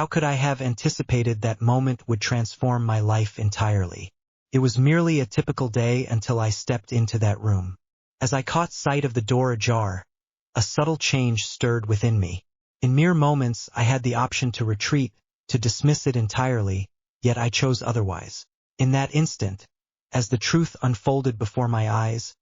How could I have anticipated that moment would transform my life entirely? It was merely a typical day until I stepped into that room. As I caught sight of the door ajar, a subtle change stirred within me. In mere moments, I had the option to retreat, to dismiss it entirely, yet I chose otherwise. In that instant, as the truth unfolded before my eyes,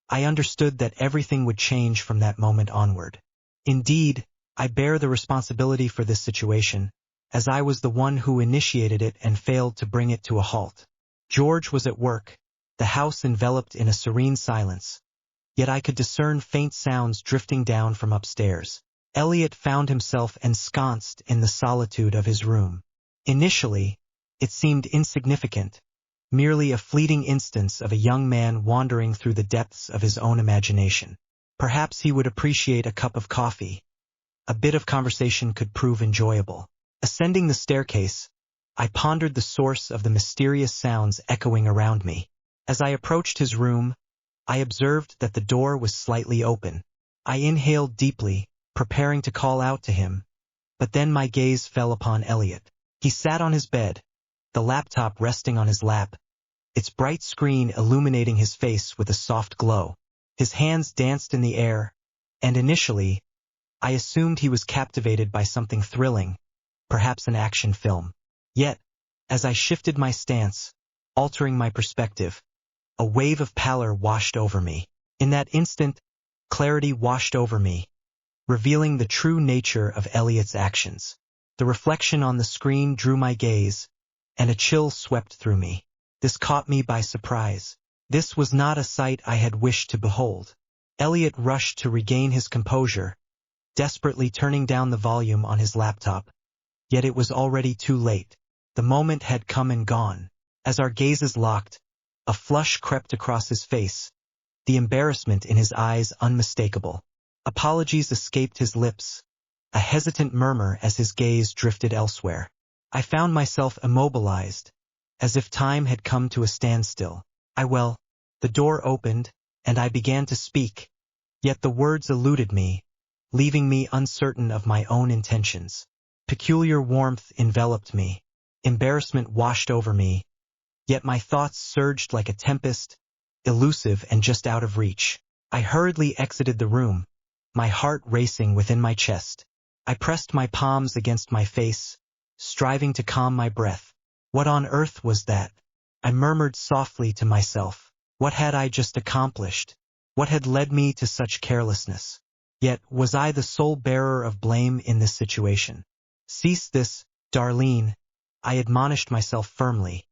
I understood that everything would change from that moment onward. Indeed, I bear the responsibility for this situation, as I was the one who initiated it and failed to bring it to a halt. George was at work, the house enveloped in a serene silence, yet I could discern faint sounds drifting down from upstairs. Elliot found himself ensconced in the solitude of his room. Initially, it seemed insignificant, merely a fleeting instance of a young man wandering through the depths of his own imagination. Perhaps he would appreciate a cup of coffee. A bit of conversation could prove enjoyable. Ascending the staircase, I pondered the source of the mysterious sounds echoing around me. As I approached his room, I observed that the door was slightly open. I inhaled deeply, preparing to call out to him, but then my gaze fell upon Elliot. He sat on his bed, the laptop resting on his lap, its bright screen illuminating his face with a soft glow. His hands danced in the air, and initially, I assumed he was captivated by something thrilling, perhaps an action film. Yet, as I shifted my stance, altering my perspective, a wave of pallor washed over me. In that instant, clarity washed over me, revealing the true nature of Elliot's actions. The reflection on the screen drew my gaze, and a chill swept through me. This caught me by surprise. This was not a sight I had wished to behold. Elliot rushed to regain his composure, desperately turning down the volume on his laptop. Yet it was already too late. The moment had come and gone. As our gazes locked, a flush crept across his face, the embarrassment in his eyes unmistakable. Apologies escaped his lips, a hesitant murmur as his gaze drifted elsewhere. I found myself immobilized, as if time had come to a standstill. The door opened, and I began to speak, yet the words eluded me, leaving me uncertain of my own intentions. Peculiar warmth enveloped me, embarrassment washed over me, yet my thoughts surged like a tempest, elusive and just out of reach. I hurriedly exited the room, my heart racing within my chest. I pressed my palms against my face, striving to calm my breath. What on earth was that? I murmured softly to myself. What had I just accomplished? What had led me to such carelessness? Yet, was I the sole bearer of blame in this situation? Cease this, Darlene, I admonished myself firmly.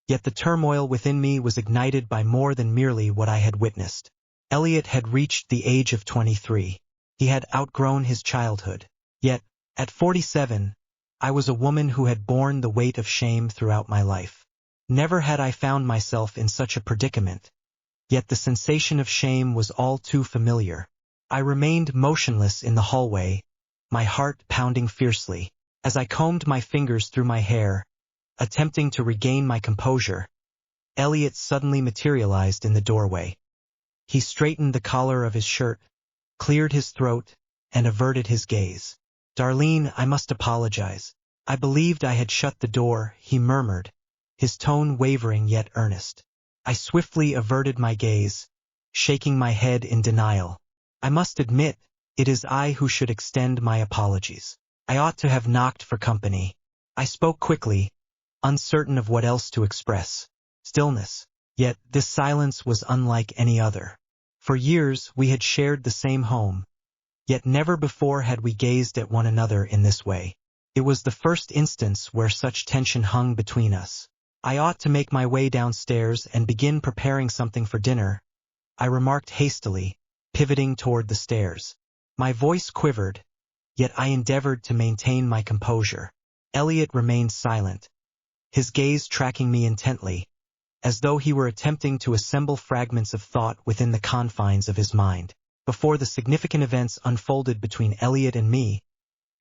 Yet the turmoil within me was ignited by more than merely what I had witnessed. Elliot had reached the age of 23. He had outgrown his childhood. Yet, at 47, I was a woman who had borne the weight of shame throughout my life. Never had I found myself in such a predicament. Yet the sensation of shame was all too familiar. I remained motionless in the hallway, my heart pounding fiercely. As I combed my fingers through my hair, attempting to regain my composure, Elliot suddenly materialized in the doorway. He straightened the collar of his shirt, cleared his throat, and averted his gaze. Darlene, I must apologize. I believed I had shut the door, he murmured, his tone wavering yet earnest. I swiftly averted my gaze, shaking my head in denial. I must admit, it is I who should extend my apologies. I ought to have knocked for company. I spoke quickly, uncertain of what else to express. Stillness. Yet this silence was unlike any other. For years we had shared the same home, yet never before had we gazed at one another in this way. It was the first instance where such tension hung between us. I ought to make my way downstairs and begin preparing something for dinner, I remarked hastily, pivoting toward the stairs. My voice quivered, yet I endeavored to maintain my composure. Elliot remained silent, his gaze tracking me intently, as though he were attempting to assemble fragments of thought within the confines of his mind. Before the significant events unfolded between Elliot and me,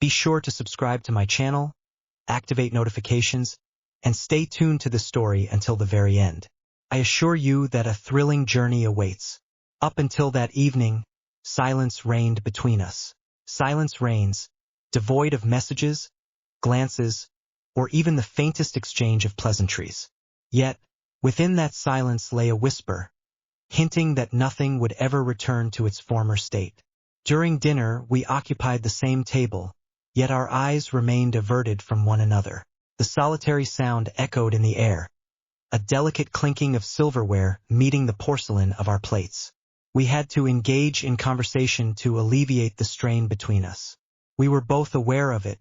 be sure to subscribe to my channel, activate notifications, and stay tuned to the story until the very end. I assure you that a thrilling journey awaits. Up until that evening, silence reigned between us. Silence reigns, devoid of messages, glances, or even the faintest exchange of pleasantries. Yet, within that silence lay a whisper, hinting that nothing would ever return to its former state. During dinner, we occupied the same table, yet our eyes remained averted from one another. The solitary sound echoed in the air, a delicate clinking of silverware meeting the porcelain of our plates. We had to engage in conversation to alleviate the strain between us. We were both aware of it,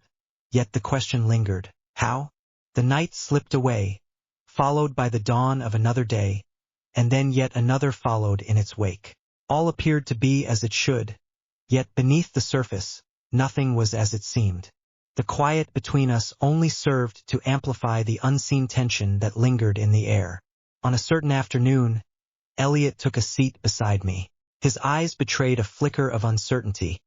yet the question lingered. How? The night slipped away, followed by the dawn of another day, and then yet another followed in its wake. All appeared to be as it should, yet beneath the surface, nothing was as it seemed. The quiet between us only served to amplify the unseen tension that lingered in the air. On a certain afternoon, Elliot took a seat beside me. His eyes betrayed a flicker of uncertainty,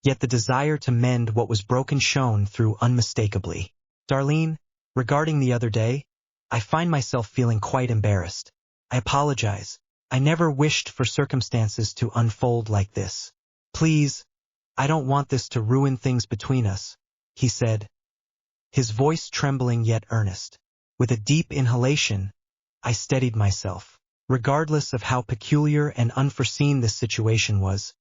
yet the desire to mend what was broken shone through unmistakably. Darlene, regarding the other day, I find myself feeling quite embarrassed. I apologize. I never wished for circumstances to unfold like this. Please, I don't want this to ruin things between us, he said, his voice trembling yet earnest. With a deep inhalation, I steadied myself. Regardless of how peculiar and unforeseen this situation was,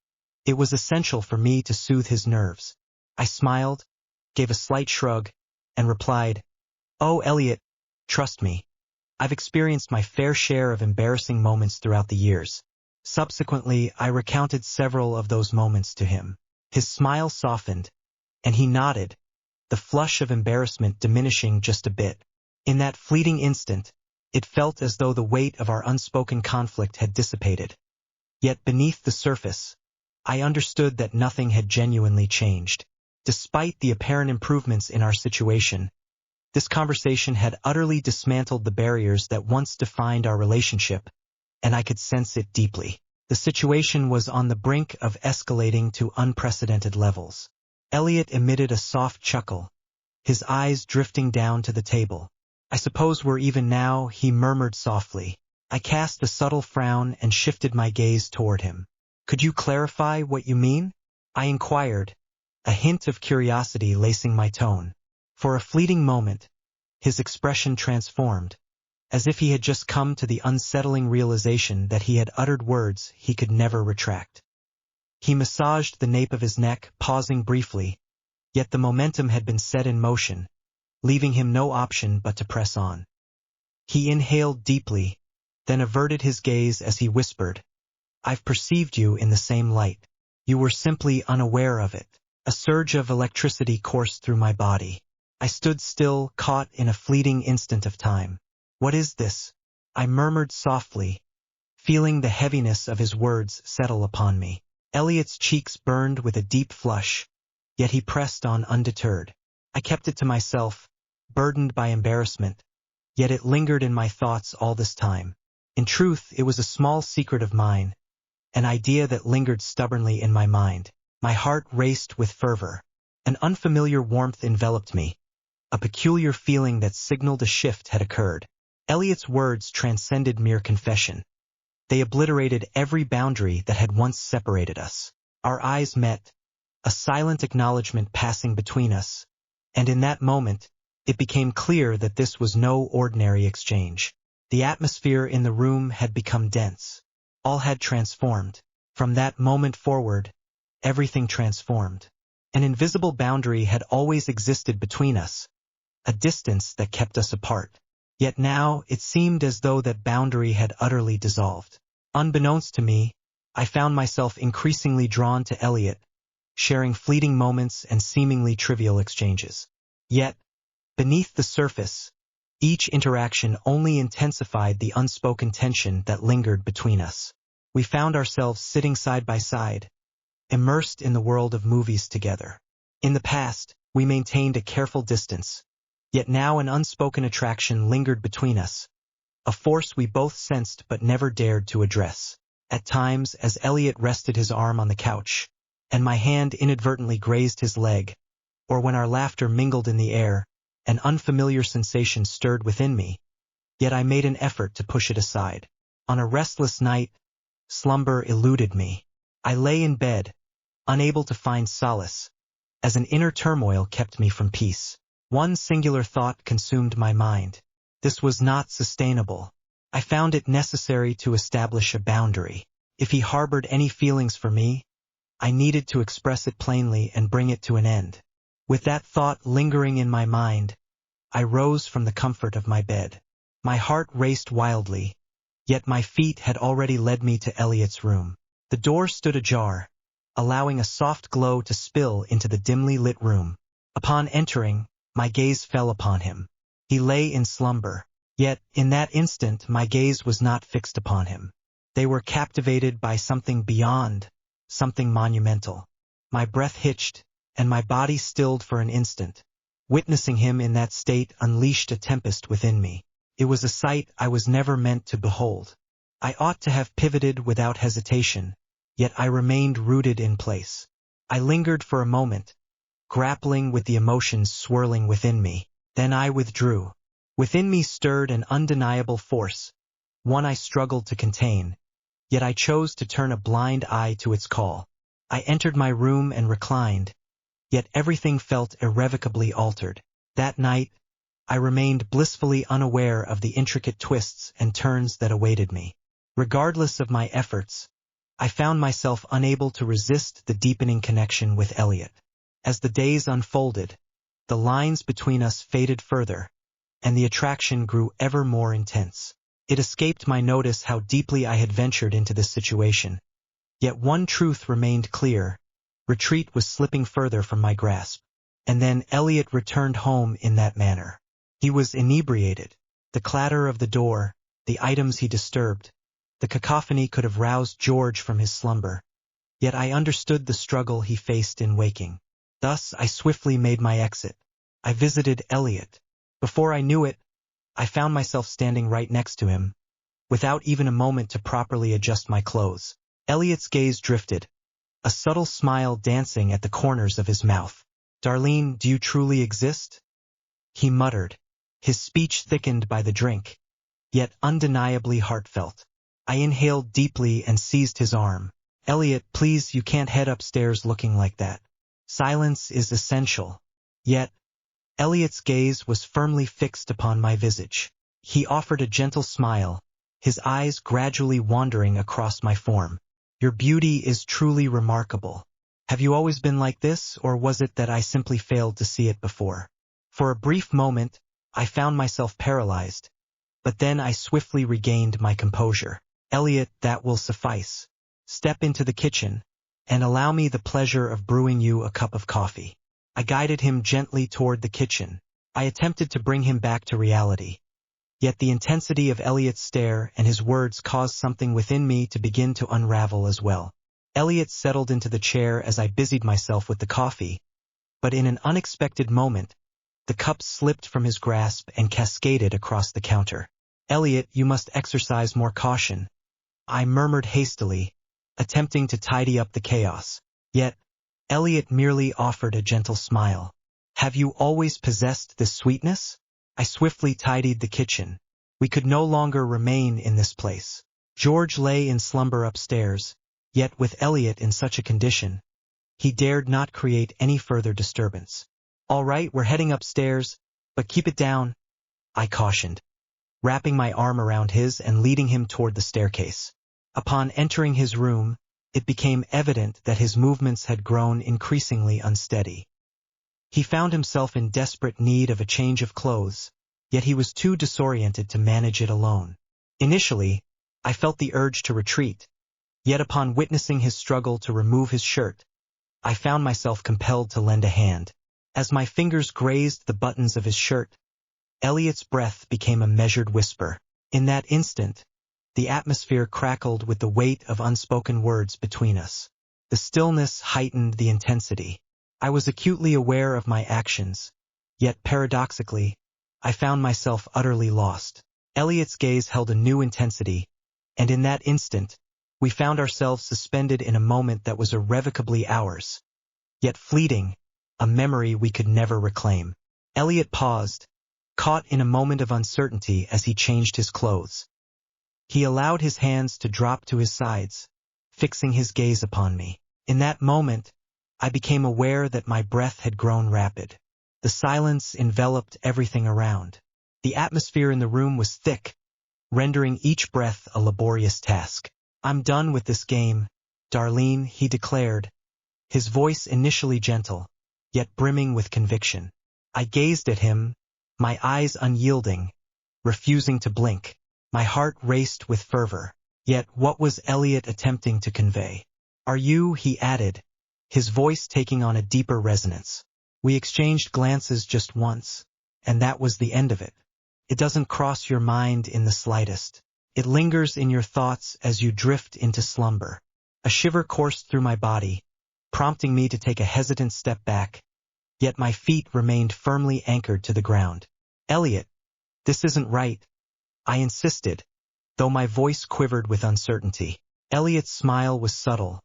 it was essential for me to soothe his nerves. I smiled, gave a slight shrug, and replied, "Oh, Elliot, trust me. I've experienced my fair share of embarrassing moments throughout the years." Subsequently, I recounted several of those moments to him. His smile softened, and he nodded, the flush of embarrassment diminishing just a bit. In that fleeting instant, it felt as though the weight of our unspoken conflict had dissipated. Yet beneath the surface, I understood that nothing had genuinely changed. Despite the apparent improvements in our situation, this conversation had utterly dismantled the barriers that once defined our relationship, and I could sense it deeply. The situation was on the brink of escalating to unprecedented levels. Elliot emitted a soft chuckle, his eyes drifting down to the table. "I suppose we're even now," he murmured softly. I cast a subtle frown and shifted my gaze toward him. "Could you clarify what you mean?" I inquired, a hint of curiosity lacing my tone. For a fleeting moment, his expression transformed, as if he had just come to the unsettling realization that he had uttered words he could never retract. He massaged the nape of his neck, pausing briefly, yet the momentum had been set in motion, leaving him no option but to press on. He inhaled deeply, then averted his gaze as he whispered, "I've perceived you in the same light. You were simply unaware of it." A surge of electricity coursed through my body. I stood still, caught in a fleeting instant of time. "What is this?" I murmured softly, feeling the heaviness of his words settle upon me. Elliot's cheeks burned with a deep flush, yet he pressed on undeterred. I kept it to myself, burdened by embarrassment, yet it lingered in my thoughts all this time. In truth, it was a small secret of mine, an idea that lingered stubbornly in my mind. My heart raced with fervor. An unfamiliar warmth enveloped me, a peculiar feeling that signaled a shift had occurred. Elliot's words transcended mere confession. They obliterated every boundary that had once separated us. Our eyes met, a silent acknowledgement passing between us, and in that moment, it became clear that this was no ordinary exchange. The atmosphere in the room had become dense. All had transformed. From that moment forward, everything transformed. An invisible boundary had always existed between us, a distance that kept us apart. Yet now it seemed as though that boundary had utterly dissolved. Unbeknownst to me, I found myself increasingly drawn to Elliot, sharing fleeting moments and seemingly trivial exchanges. Yet, beneath the surface, each interaction only intensified the unspoken tension that lingered between us. We found ourselves sitting side by side, immersed in the world of movies together. In the past, we maintained a careful distance, yet now an unspoken attraction lingered between us, a force we both sensed but never dared to address. At times, as Elliot rested his arm on the couch, and my hand inadvertently grazed his leg, or when our laughter mingled in the air, an unfamiliar sensation stirred within me, yet I made an effort to push it aside. On a restless night, slumber eluded me. I lay in bed, unable to find solace, as an inner turmoil kept me from peace. One singular thought consumed my mind. This was not sustainable. I found it necessary to establish a boundary. If he harbored any feelings for me, I needed to express it plainly and bring it to an end. With that thought lingering in my mind, I rose from the comfort of my bed. My heart raced wildly, yet my feet had already led me to Elliot's room. The door stood ajar, allowing a soft glow to spill into the dimly lit room. Upon entering, my gaze fell upon him. He lay in slumber, yet in that instant my gaze was not fixed upon him. They were captivated by something beyond, something monumental. My breath hitched, and my body stilled for an instant. Witnessing him in that state unleashed a tempest within me. It was a sight I was never meant to behold. I ought to have pivoted without hesitation, yet I remained rooted in place. I lingered for a moment, grappling with the emotions swirling within me. Then I withdrew. Within me stirred an undeniable force, one I struggled to contain, yet I chose to turn a blind eye to its call. I entered my room and reclined, yet everything felt irrevocably altered. That night, I remained blissfully unaware of the intricate twists and turns that awaited me. Regardless of my efforts, I found myself unable to resist the deepening connection with Elliot. As the days unfolded, the lines between us faded further, and the attraction grew ever more intense. It escaped my notice how deeply I had ventured into this situation. Yet one truth remained clear: retreat was slipping further from my grasp. And then Elliot returned home in that manner. He was inebriated. The clatter of the door, the items he disturbed, the cacophony could have roused George from his slumber. Yet I understood the struggle he faced in waking. Thus I swiftly made my exit. I visited Elliot. Before I knew it, I found myself standing right next to him, without even a moment to properly adjust my clothes. Elliot's gaze drifted, a subtle smile dancing at the corners of his mouth. "Darlene, do you truly exist?" he muttered, his speech thickened by the drink, yet undeniably heartfelt. I inhaled deeply and seized his arm. "Elliot, please, you can't head upstairs looking like that. Silence is essential." Yet, Elliot's gaze was firmly fixed upon my visage. He offered a gentle smile, his eyes gradually wandering across my form. "Your beauty is truly remarkable. Have you always been like this, or was it that I simply failed to see it before?" For a brief moment, I found myself paralyzed, but then I swiftly regained my composure. "Elliot, that will suffice. Step into the kitchen, and allow me the pleasure of brewing you a cup of coffee." I guided him gently toward the kitchen. I attempted to bring him back to reality. Yet the intensity of Elliot's stare and his words caused something within me to begin to unravel as well. Elliot settled into the chair as I busied myself with the coffee, but in an unexpected moment, the cup slipped from his grasp and cascaded across the counter. "Elliot, you must exercise more caution," I murmured hastily, attempting to tidy up the chaos. Yet, Elliot merely offered a gentle smile. "Have you always possessed this sweetness?" I swiftly tidied the kitchen. We could no longer remain in this place. George lay in slumber upstairs, yet with Elliot in such a condition, he dared not create any further disturbance. "All right, we're heading upstairs, but keep it down," I cautioned, wrapping my arm around his and leading him toward the staircase. Upon entering his room, it became evident that his movements had grown increasingly unsteady. He found himself in desperate need of a change of clothes, yet he was too disoriented to manage it alone. Initially, I felt the urge to retreat, yet upon witnessing his struggle to remove his shirt, I found myself compelled to lend a hand. As my fingers grazed the buttons of his shirt, Elliot's breath became a measured whisper. In that instant, the atmosphere crackled with the weight of unspoken words between us. The stillness heightened the intensity. I was acutely aware of my actions, yet paradoxically, I found myself utterly lost. Elliot's gaze held a new intensity, and in that instant, we found ourselves suspended in a moment that was irrevocably ours, yet fleeting, a memory we could never reclaim. Elliot paused, caught in a moment of uncertainty as he changed his clothes. He allowed his hands to drop to his sides, fixing his gaze upon me. In that moment, I became aware that my breath had grown rapid. The silence enveloped everything around. The atmosphere in the room was thick, rendering each breath a laborious task. "I'm done with this game, Darlene," he declared, his voice initially gentle, yet brimming with conviction. I gazed at him, my eyes unyielding, refusing to blink. My heart raced with fervor. Yet what was Elliot attempting to convey? "Are you," he added, his voice taking on a deeper resonance. "We exchanged glances just once, and that was the end of it. It doesn't cross your mind in the slightest. It lingers in your thoughts as you drift into slumber." A shiver coursed through my body, prompting me to take a hesitant step back, yet my feet remained firmly anchored to the ground. "Elliot, this isn't right," I insisted, though my voice quivered with uncertainty. Elliot's smile was subtle,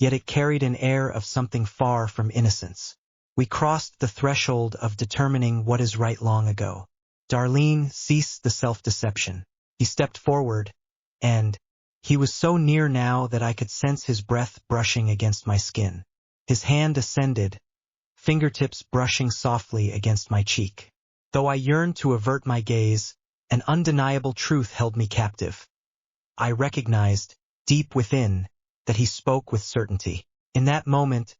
yet it carried an air of something far from innocence. We crossed the threshold of determining what is right long ago. "Darlene, cease the self-deception." He stepped forward, and he was so near now that I could sense his breath brushing against my skin. His hand ascended, fingertips brushing softly against my cheek. Though I yearned to avert my gaze, an undeniable truth held me captive. I recognized, deep within, that he spoke with certainty. In that moment,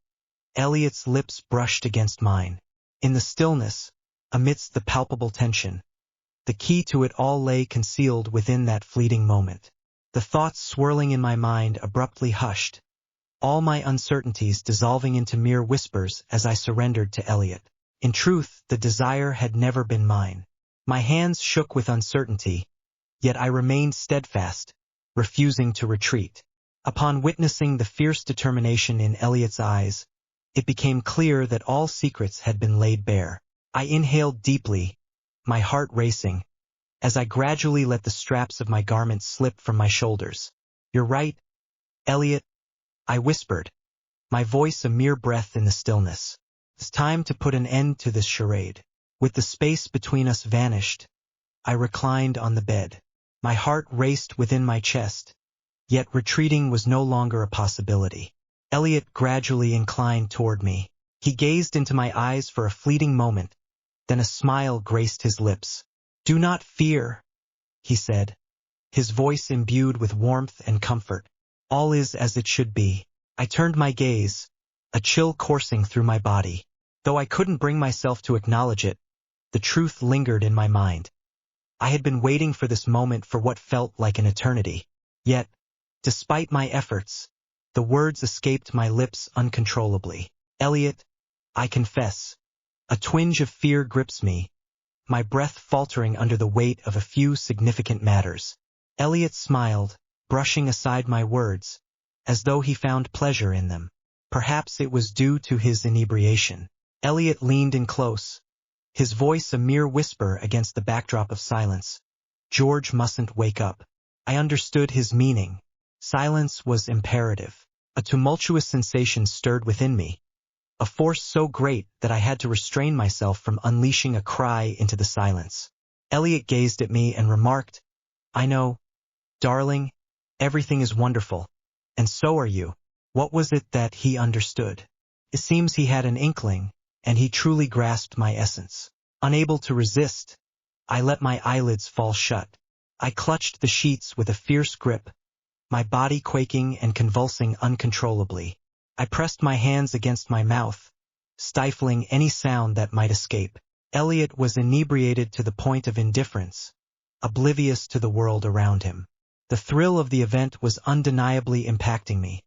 Elliot's lips brushed against mine. In the stillness, amidst the palpable tension, the key to it all lay concealed within that fleeting moment. The thoughts swirling in my mind abruptly hushed, all my uncertainties dissolving into mere whispers as I surrendered to Elliot. In truth, the desire had never been mine. My hands shook with uncertainty, yet I remained steadfast, refusing to retreat. Upon witnessing the fierce determination in Elliot's eyes, it became clear that all secrets had been laid bare. I inhaled deeply, my heart racing, as I gradually let the straps of my garment slip from my shoulders. "You're right, Elliot," I whispered, my voice a mere breath in the stillness. "It's time to put an end to this charade." With the space between us vanished, I reclined on the bed. My heart raced within my chest, yet retreating was no longer a possibility. Elliot gradually inclined toward me. He gazed into my eyes for a fleeting moment, then a smile graced his lips. "Do not fear," he said, his voice imbued with warmth and comfort. "All is as it should be." I turned my gaze, a chill coursing through my body. Though I couldn't bring myself to acknowledge it, the truth lingered in my mind. I had been waiting for this moment for what felt like an eternity. Yet, despite my efforts, the words escaped my lips uncontrollably. "Elliot, I confess." A twinge of fear grips me, my breath faltering under the weight of a few significant matters. Elliot smiled, brushing aside my words, as though he found pleasure in them. Perhaps it was due to his inebriation. Elliot leaned in close, his voice a mere whisper against the backdrop of silence. "George mustn't wake up." I understood his meaning. Silence was imperative. A tumultuous sensation stirred within me, a force so great that I had to restrain myself from unleashing a cry into the silence. Elliot gazed at me and remarked, "I know, darling, everything is wonderful, and so are you." What was it that he understood? It seems he had an inkling, and he truly grasped my essence. Unable to resist, I let my eyelids fall shut. I clutched the sheets with a fierce grip, my body quaking and convulsing uncontrollably. I pressed my hands against my mouth, stifling any sound that might escape. Elliot was inebriated to the point of indifference, oblivious to the world around him. The thrill of the event was undeniably impacting me,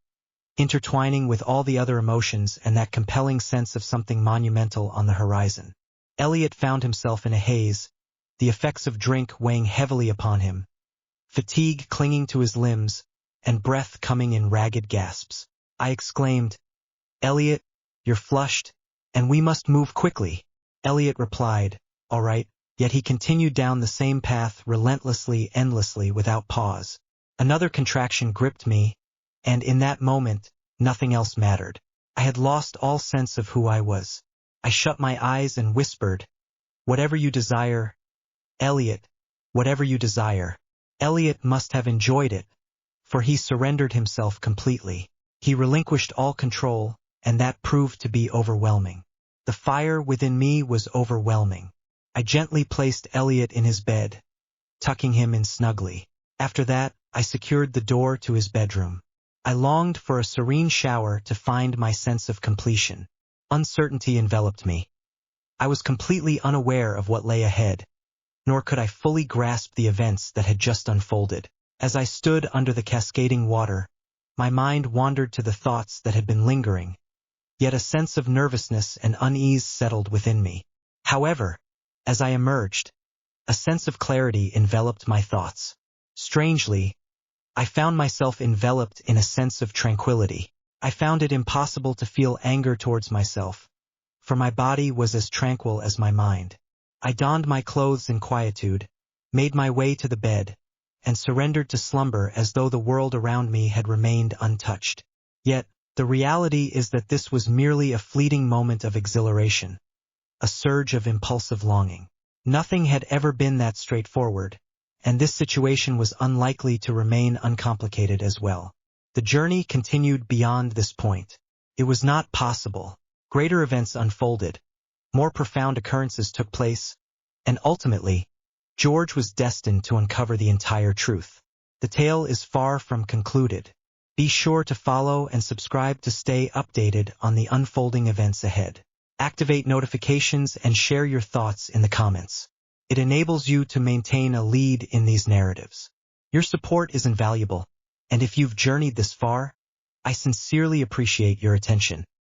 intertwining with all the other emotions and that compelling sense of something monumental on the horizon. Elliot found himself in a haze, the effects of drink weighing heavily upon him, fatigue clinging to his limbs, and breath coming in ragged gasps. I exclaimed, "Elliot, you're flushed, and we must move quickly." Elliot replied, "All right," yet he continued down the same path relentlessly, endlessly, without pause. Another contraction gripped me, and in that moment, nothing else mattered. I had lost all sense of who I was. I shut my eyes and whispered, "Whatever you desire, Elliot, whatever you desire." Elliot must have enjoyed it, for he surrendered himself completely. He relinquished all control, and that proved to be overwhelming. The The fire within me was overwhelming. I gently placed Elliot in his bed, tucking him in snugly. After that, I secured the door to his bedroom. I longed for a serene shower to find my sense of completion. Uncertainty enveloped me. I was completely unaware of what lay ahead, nor could I fully grasp the events that had just unfolded. As I stood under the cascading water, my mind wandered to the thoughts that had been lingering, yet a sense of nervousness and unease settled within me. However, as I emerged, a sense of clarity enveloped my thoughts. Strangely, I found myself enveloped in a sense of tranquility. I found it impossible to feel anger towards myself, for my body was as tranquil as my mind. I donned my clothes in quietude, made my way to the bed, and surrendered to slumber as though the world around me had remained untouched. Yet, the reality is that this was merely a fleeting moment of exhilaration, a surge of impulsive longing. Nothing had ever been that straightforward, and this situation was unlikely to remain uncomplicated as well. The journey continued beyond this point. It was not possible. Greater events unfolded, more profound occurrences took place, and ultimately, George was destined to uncover the entire truth. The tale is far from concluded. Be sure to follow and subscribe to stay updated on the unfolding events ahead. Activate notifications and share your thoughts in the comments. It enables you to maintain a lead in these narratives. Your support is invaluable, and if you've journeyed this far, I sincerely appreciate your attention.